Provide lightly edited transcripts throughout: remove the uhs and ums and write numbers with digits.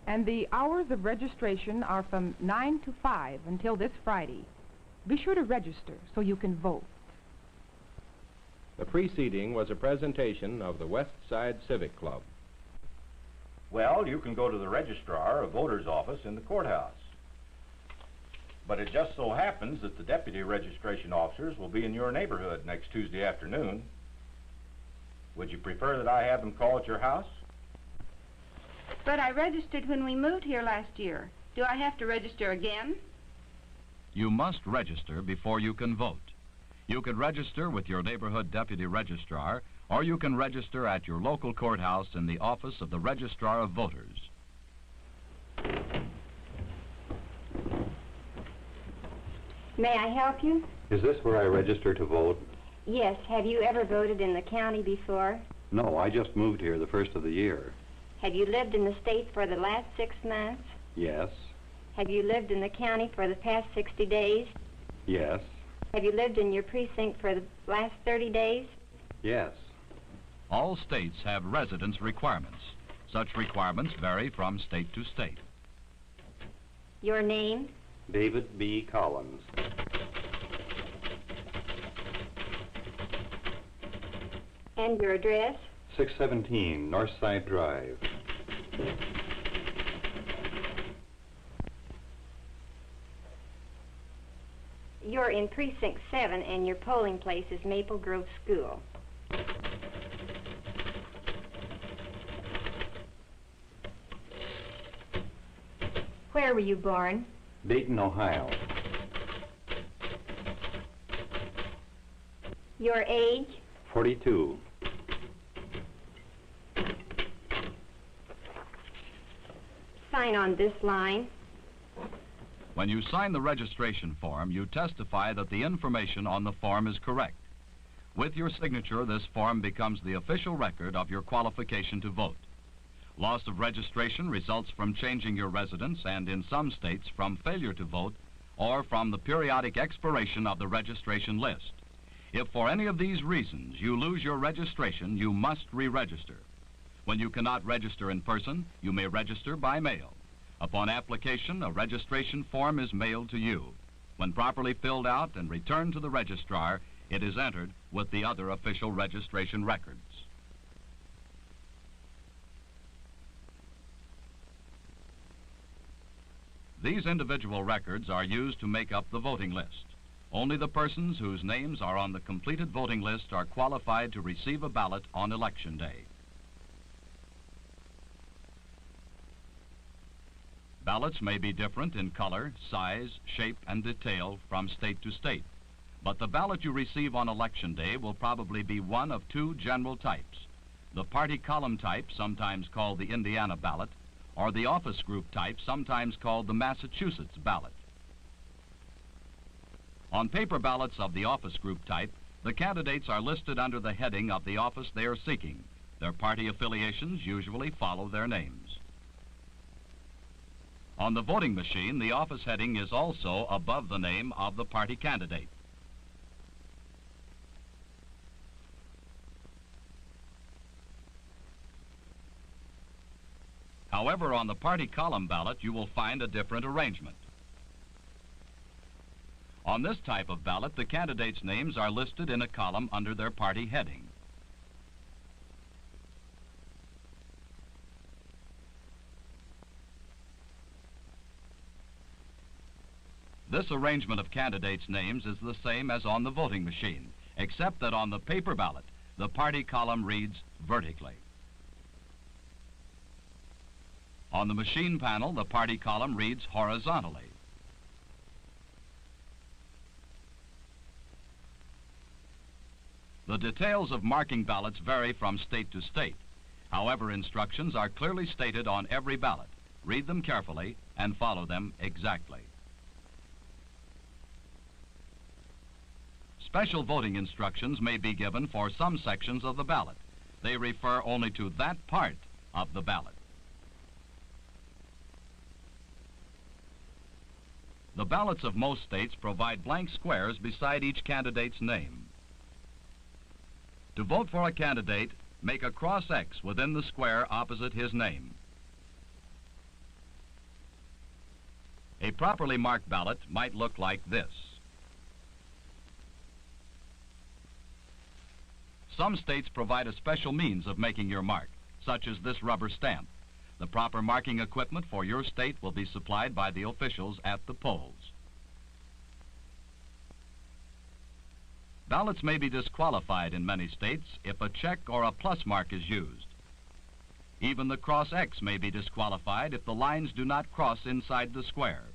And the hours of registration are from 9 to 5 until this Friday. Be sure to register so you can vote. The preceding was a presentation of the West Side Civic Club. Well, you can go to the registrar of voter's office in the courthouse. But it just so happens that the deputy registration officers will be in your neighborhood next Tuesday afternoon. Would you prefer that I have them call at your house? But I registered when we moved here last year. Do I have to register again? You must register before you can vote. You could register with your neighborhood deputy registrar, or you can register at your local courthouse in the office of the Registrar of Voters. May I help you? Is this where I register to vote? Yes. Have you ever voted in the county before? No, I just moved here the first of the year. Have you lived in the state for the last 6 months? Yes. Have you lived in the county for the past 60 days? Yes. Have you lived in your precinct for the last 30 days? Yes. All states have residence requirements. Such requirements vary from state to state. Your name? David B. Collins. And your address? 617 Northside Drive. You're in Precinct 7 and your polling place is Maple Grove School. Where were you born? Dayton, Ohio. Your age? 42. Sign on this line. When you sign the registration form, you testify that the information on the form is correct. With your signature, this form becomes the official record of your qualification to vote. Loss of registration results from changing your residence and, in some states, from failure to vote or from the periodic expiration of the registration list. If for any of these reasons you lose your registration, you must re-register. When you cannot register in person, you may register by mail. Upon application, a registration form is mailed to you. When properly filled out and returned to the registrar, it is entered with the other official registration records. These individual records are used to make up the voting list. Only the persons whose names are on the completed voting list are qualified to receive a ballot on Election Day. Ballots may be different in color, size, shape, and detail from state to state, but the ballot you receive on Election Day will probably be one of two general types: the party column type, sometimes called the Indiana ballot, or the office group type, sometimes called the Massachusetts ballot. On paper ballots of the office group type, the candidates are listed under the heading of the office they are seeking. Their party affiliations usually follow their names. On the voting machine, the office heading is also above the name of the party candidate. However, on the party column ballot, you will find a different arrangement. On this type of ballot, the candidates' names are listed in a column under their party heading. This arrangement of candidates' names is the same as on the voting machine, except that on the paper ballot, the party column reads vertically. On the machine panel, the party column reads horizontally. The details of marking ballots vary from state to state. However, instructions are clearly stated on every ballot. Read them carefully and follow them exactly. Special voting instructions may be given for some sections of the ballot. They refer only to that part of the ballot. The ballots of most states provide blank squares beside each candidate's name. To vote for a candidate, make a cross X within the square opposite his name. A properly marked ballot might look like this. Some states provide a special means of making your mark, such as this rubber stamp. The proper marking equipment for your state will be supplied by the officials at the polls. Ballots may be disqualified in many states if a check or a plus mark is used. Even the cross X may be disqualified if the lines do not cross inside the square,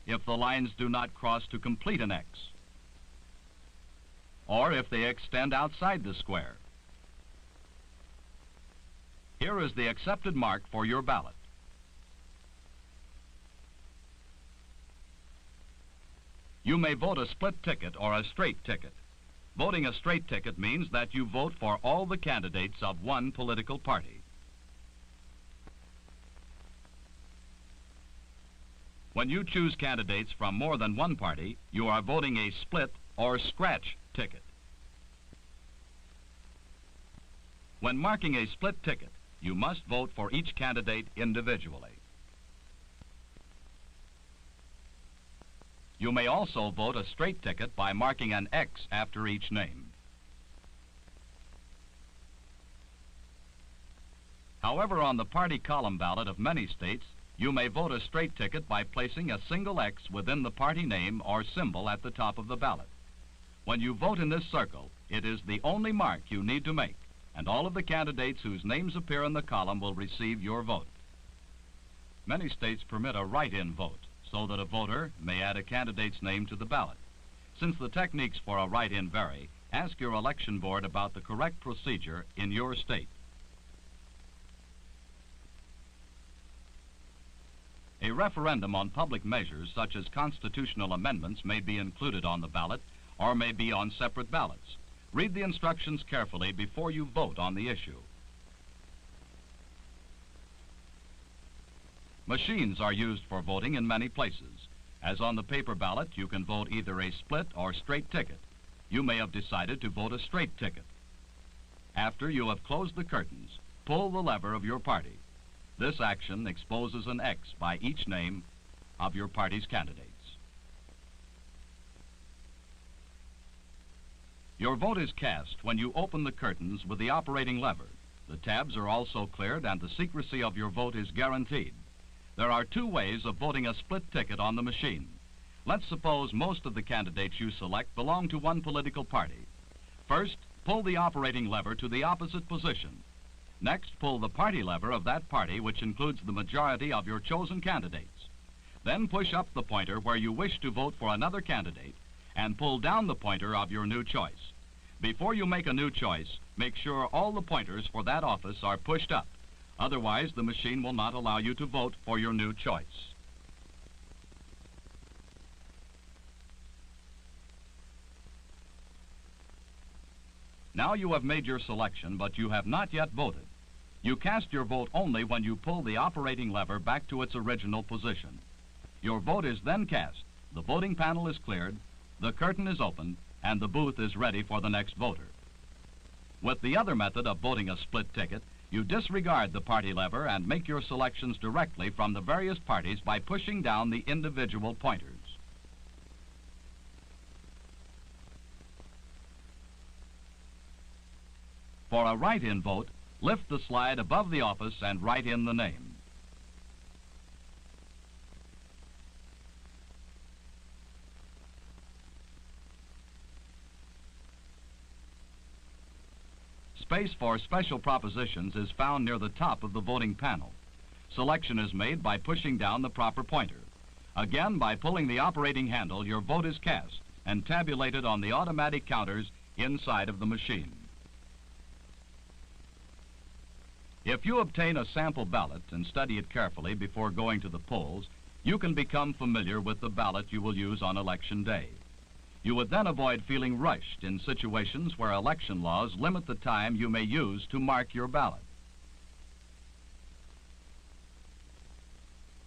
if the lines do not cross to complete an X, or if they extend outside the square. Here is the accepted mark for your ballot. You may vote a split ticket or a straight ticket. Voting a straight ticket means that you vote for all the candidates of one political party. When you choose candidates from more than one party, you are voting a split or scratch ticket. When marking a split ticket, you must vote for each candidate individually. You may also vote a straight ticket by marking an X after each name. However, on the party column ballot of many states, you may vote a straight ticket by placing a single X within the party name or symbol at the top of the ballot. When you vote in this circle, it is the only mark you need to make, and all of the candidates whose names appear in the column will receive your vote. Many states permit a write-in vote, so that a voter may add a candidate's name to the ballot. Since the techniques for a write-in vary, ask your election board about the correct procedure in your state. A referendum on public measures such as constitutional amendments may be included on the ballot or may be on separate ballots. Read the instructions carefully before you vote on the issue. Machines are used for voting in many places. As on the paper ballot, you can vote either a split or straight ticket. You may have decided to vote a straight ticket. After you have closed the curtains, pull the lever of your party. This action exposes an X by each name of your party's candidates. Your vote is cast when you open the curtains with the operating lever. The tabs are also cleared and the secrecy of your vote is guaranteed. There are two ways of voting a split ticket on the machine. Let's suppose most of the candidates you select belong to one political party. First, pull the operating lever to the opposite position. Next, pull the party lever of that party, which includes the majority of your chosen candidates. Then push up the pointer where you wish to vote for another candidate and pull down the pointer of your new choice. Before you make a new choice, make sure all the pointers for that office are pushed up. Otherwise, the machine will not allow you to vote for your new choice. Now you have made your selection, but you have not yet voted. You cast your vote only when you pull the operating lever back to its original position. Your vote is then cast, the voting panel is cleared, the curtain is opened, and the booth is ready for the next voter. With the other method of voting a split ticket, you disregard the party lever and make your selections directly from the various parties by pushing down the individual pointers. For a write-in vote, lift the slide above the office and write in the name. Space for special propositions is found near the top of the voting panel. Selection is made by pushing down the proper pointer. Again, by pulling the operating handle, your vote is cast and tabulated on the automatic counters inside of the machine. If you obtain a sample ballot and study it carefully before going to the polls, you can become familiar with the ballot you will use on Election Day. You would then avoid feeling rushed in situations where election laws limit the time you may use to mark your ballot.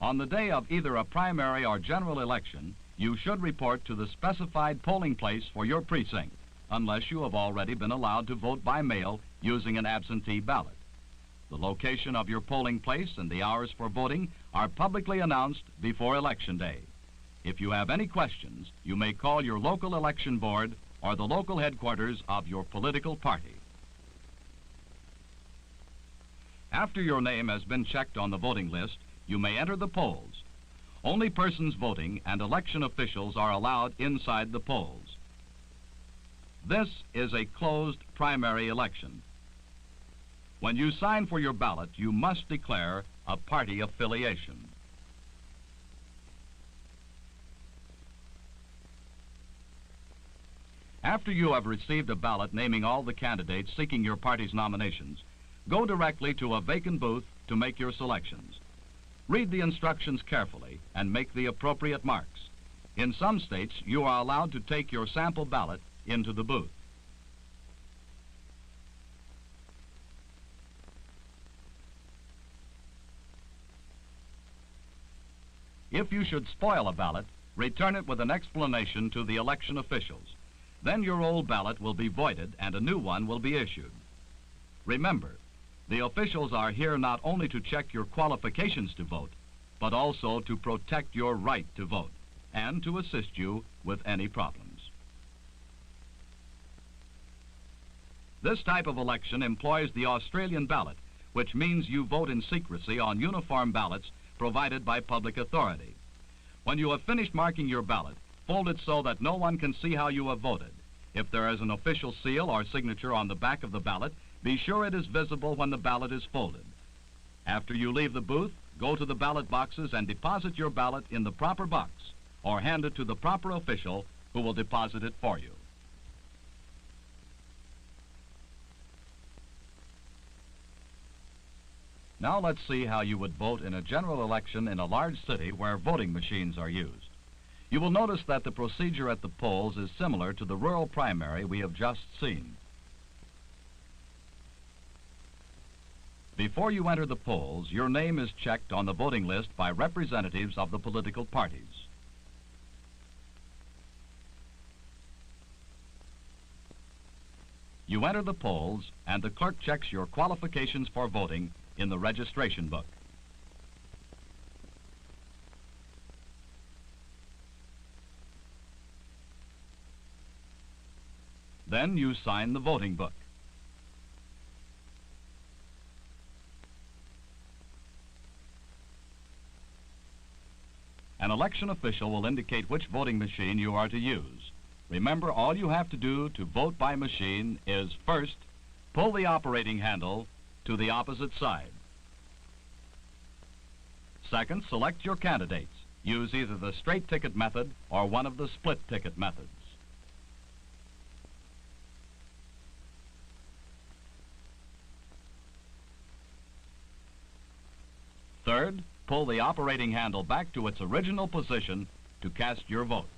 On the day of either a primary or general election, you should report to the specified polling place for your precinct, unless you have already been allowed to vote by mail using an absentee ballot. The location of your polling place and the hours for voting are publicly announced before Election Day. If you have any questions, you may call your local election board or the local headquarters of your political party. After your name has been checked on the voting list, you may enter the polls. Only persons voting and election officials are allowed inside the polls. This is a closed primary election. When you sign for your ballot, you must declare a party affiliation. After you have received a ballot naming all the candidates seeking your party's nominations, go directly to a vacant booth to make your selections. Read the instructions carefully and make the appropriate marks. In some states, you are allowed to take your sample ballot into the booth. If you should spoil a ballot, return it with an explanation to the election officials. Then your old ballot will be voided and a new one will be issued. Remember, the officials are here not only to check your qualifications to vote, but also to protect your right to vote and to assist you with any problems. This type of election employs the Australian ballot, which means you vote in secrecy on uniform ballots provided by public authority. When you have finished marking your ballot, fold it so that no one can see how you have voted. If there is an official seal or signature on the back of the ballot, be sure it is visible when the ballot is folded. After you leave the booth, go to the ballot boxes and deposit your ballot in the proper box, or hand it to the proper official who will deposit it for you. Now let's see how you would vote in a general election in a large city where voting machines are used. You will notice that the procedure at the polls is similar to the rural primary we have just seen. Before you enter the polls, your name is checked on the voting list by representatives of the political parties. You enter the polls, and the clerk checks your qualifications for voting in the registration book. Then you sign the voting book. An election official will indicate which voting machine you are to use. Remember, all you have to do to vote by machine is first, pull the operating handle to the opposite side. Second, select your candidates. Use either the straight ticket method or one of the split ticket methods. Third, pull the operating handle back to its original position to cast your vote.